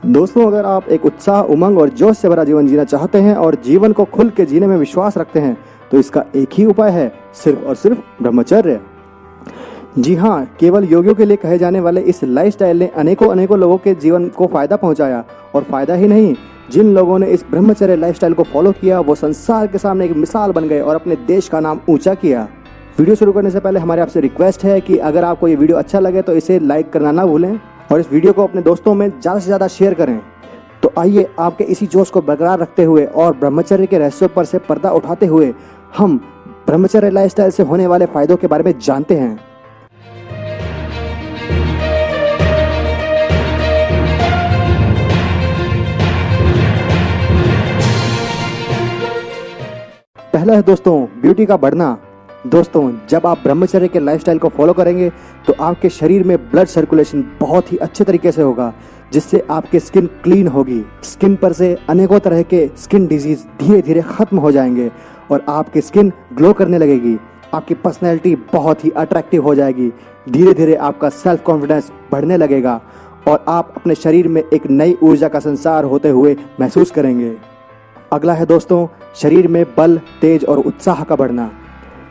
दोस्तों, अगर आप एक उत्साह, उमंग और जोश से भरा जीवन जीना चाहते हैं और जीवन को खुल के जीने में विश्वास रखते हैं तो इसका एक ही उपाय है, सिर्फ और सिर्फ ब्रह्मचर्य। जी हाँ, केवल योगियों के लिए कहे जाने वाले इस लाइफस्टाइल ने अनेकों लोगों के जीवन को फायदा पहुंचाया। और फायदा ही नहीं, जिन लोगों ने इस ब्रह्मचर्य लाइफस्टाइल को फॉलो किया वो संसार के सामने एक मिसाल बन गए और अपने देश का नाम ऊंचा किया। वीडियो शुरू करने से पहले हमारे आपसे रिक्वेस्ट है कि अगर आपको ये वीडियो अच्छा लगे तो इसे लाइक करना ना भूलें और इस वीडियो को अपने दोस्तों में ज़्यादा से ज़्यादा शेयर करें। तो आइए आपके इसी जोश को बरकरार रखते हुए और ब्रह्मचर्य के रहस्यों पर से पर्दा उठाते हुए हम ब्रह्मचर्य लाइफस्टाइल से होने वाले फायदों के बारे में जानते हैं। पहला है दोस्तों, ब्यूटी का बढ़ना। दोस्तों, जब आप ब्रह्मचर्य के लाइफस्टाइल को फॉलो करेंगे तो आपके शरीर में ब्लड सर्कुलेशन बहुत ही अच्छे तरीके से होगा, जिससे आपकी स्किन क्लीन होगी। स्किन पर से अनेकों तरह के स्किन डिजीज धीरे धीरे खत्म हो जाएंगे और आपकी स्किन ग्लो करने लगेगी। आपकी पर्सनैलिटी बहुत ही अट्रैक्टिव हो जाएगी। धीरे धीरे आपका सेल्फ कॉन्फिडेंस बढ़ने लगेगा और आप अपने शरीर में एक नई ऊर्जा का संचार होते हुए महसूस करेंगे। अगला है दोस्तों, शरीर में बल, तेज और उत्साह का बढ़ना।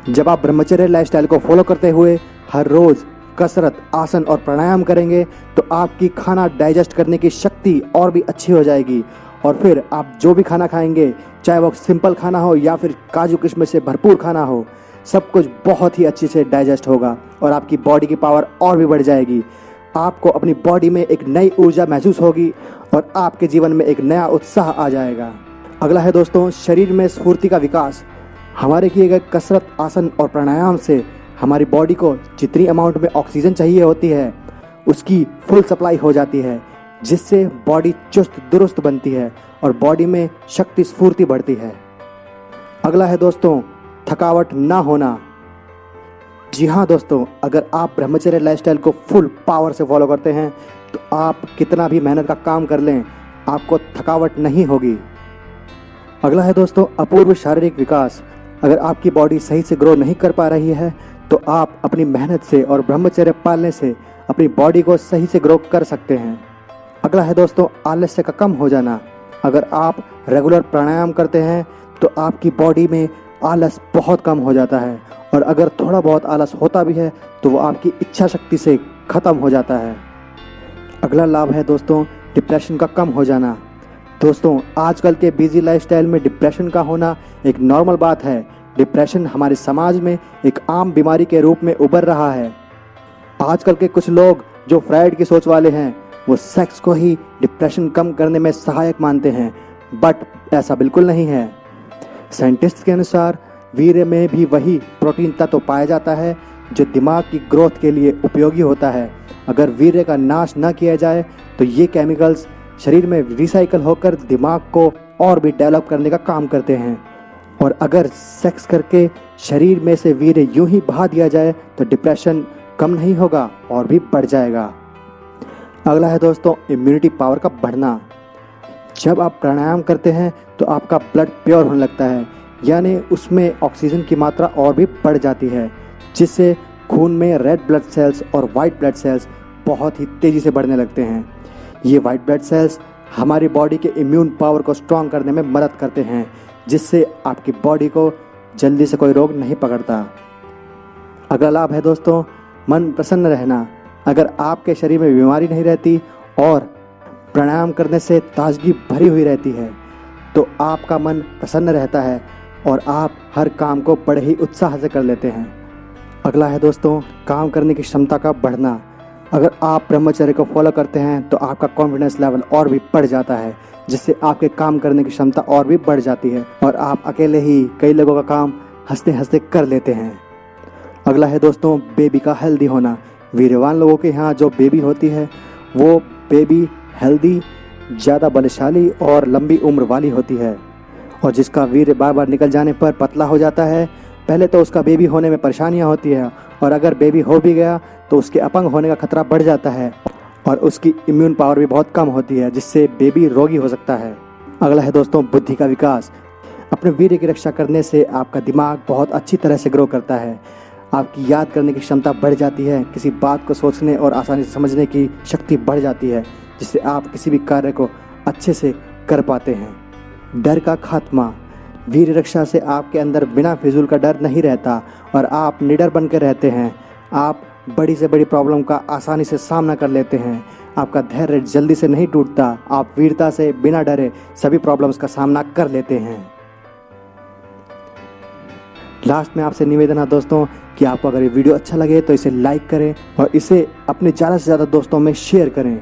जब आप ब्रह्मचर्य लाइफस्टाइल को फॉलो करते हुए हर रोज कसरत, आसन और प्राणायाम करेंगे तो आपकी खाना डाइजेस्ट करने की शक्ति और भी अच्छी हो जाएगी और फिर आप जो भी खाना खाएंगे, चाहे वो सिंपल खाना हो या फिर काजू किशमिश से भरपूर खाना हो, सब कुछ बहुत ही अच्छी से डाइजेस्ट होगा और आपकी बॉडी की पावर और भी बढ़ जाएगी। आपको अपनी बॉडी में एक नई ऊर्जा महसूस होगी और आपके जीवन में एक नया उत्साह आ जाएगा। अगला है दोस्तों, शरीर में स्फूर्ति का विकास। हमारे किए गए कसरत, आसन और प्राणायाम से हमारी बॉडी को जितनी अमाउंट में ऑक्सीजन चाहिए होती है उसकी फुल सप्लाई हो जाती है, जिससे बॉडी चुस्त दुरुस्त बनती है और बॉडी में शक्ति, स्फूर्ति बढ़ती है। अगला है दोस्तों, थकावट ना होना। जी हाँ दोस्तों, अगर आप ब्रह्मचर्य लाइफस्टाइल को फुल पावर से फॉलो करते हैं तो आप कितना भी मेहनत का काम कर लें, आपको थकावट नहीं होगी। अगला है दोस्तों, अपूर्व शारीरिक विकास। अगर आपकी बॉडी सही से ग्रो नहीं कर पा रही है तो आप अपनी मेहनत से और ब्रह्मचर्य पालने से अपनी बॉडी को सही से ग्रो कर सकते हैं। अगला है दोस्तों, आलस्य का कम हो जाना। अगर आप रेगुलर प्राणायाम करते हैं तो आपकी बॉडी में आलस बहुत कम हो जाता है और अगर थोड़ा बहुत आलस होता भी है तो वो आपकी इच्छा शक्ति से खत्म हो जाता है। अगला लाभ है दोस्तों, डिप्रेशन का कम हो जाना। दोस्तों, आजकल के बिजी लाइफस्टाइल में डिप्रेशन का होना एक नॉर्मल बात है। डिप्रेशन हमारे समाज में एक आम बीमारी के रूप में उभर रहा है। आजकल के कुछ लोग जो फ्राइड की सोच वाले हैं वो सेक्स को ही डिप्रेशन कम करने में सहायक मानते हैं, बट ऐसा बिल्कुल नहीं है। साइंटिस्ट के अनुसार वीर्य में भी वही प्रोटीन तत्व पाया जाता है जो दिमाग की ग्रोथ के लिए उपयोगी होता है। अगर वीर्य का नाश न किया जाए तो ये केमिकल्स शरीर में रिसाइकल होकर दिमाग को और भी डेवलप करने का काम करते हैं और अगर सेक्स करके शरीर में से वीर्य यूं ही बहा दिया जाए तो डिप्रेशन कम नहीं होगा और भी बढ़ जाएगा। अगला है दोस्तों, इम्यूनिटी पावर का बढ़ना। जब आप प्राणायाम करते हैं तो आपका ब्लड प्योर होने लगता है, यानी उसमें ऑक्सीजन की मात्रा और भी बढ़ जाती है, जिससे खून में रेड ब्लड सेल्स और वाइट ब्लड सेल्स बहुत ही तेज़ी से बढ़ने लगते हैं। ये वाइट ब्लड सेल्स हमारी बॉडी के इम्यून पावर को स्ट्रॉन्ग करने में मदद करते हैं, जिससे आपकी बॉडी को जल्दी से कोई रोग नहीं पकड़ता। अगला लाभ है दोस्तों, मन प्रसन्न रहना। अगर आपके शरीर में बीमारी नहीं रहती और प्राणायाम करने से ताजगी भरी हुई रहती है तो आपका मन प्रसन्न रहता है और आप हर काम को बड़े ही उत्साह से कर लेते हैं। अगला है दोस्तों, काम करने की क्षमता का बढ़ना। अगर आप ब्रह्मचर्य को फॉलो करते हैं तो आपका कॉन्फिडेंस लेवल और भी बढ़ जाता है, जिससे आपके काम करने की क्षमता और भी बढ़ जाती है और आप अकेले ही कई लोगों का काम हंसते हंसते कर लेते हैं। अगला है दोस्तों, बेबी का हेल्दी होना। वीर्यवान लोगों के यहाँ जो बेबी होती है वो बेबी हेल्दी, ज़्यादा बलशाली और लंबी उम्र वाली होती है और जिसका वीर्य बार बार निकल जाने पर पतला हो जाता है। पहले तो उसका बेबी होने में परेशानियाँ होती है और अगर बेबी हो भी गया तो उसके अपंग होने का खतरा बढ़ जाता है और उसकी इम्यून पावर भी बहुत कम होती है, जिससे बेबी रोगी हो सकता है। अगला है दोस्तों, बुद्धि का विकास। अपने वीर्य की रक्षा करने से आपका दिमाग बहुत अच्छी तरह से ग्रो करता है। आपकी याद करने की क्षमता बढ़ जाती है, किसी बात को सोचने और आसानी से समझने की शक्ति बढ़ जाती है, जिससे आप किसी भी कार्य को अच्छे से कर पाते हैं। डर का खात्मा। वीर रक्षा से आपके अंदर बिना फिजूल का डर नहीं रहता और आप निडर बनकर रहते हैं। आप बड़ी से बड़ी प्रॉब्लम का आसानी से सामना कर लेते हैं। आपका धैर्य जल्दी से नहीं टूटता। आप वीरता से बिना डरे सभी प्रॉब्लम्स का सामना कर लेते हैं। लास्ट में आपसे निवेदन है दोस्तों कि आपको अगर ये वीडियो अच्छा लगे तो इसे लाइक करें और इसे अपने ज़्यादा से ज़्यादा दोस्तों में शेयर करें।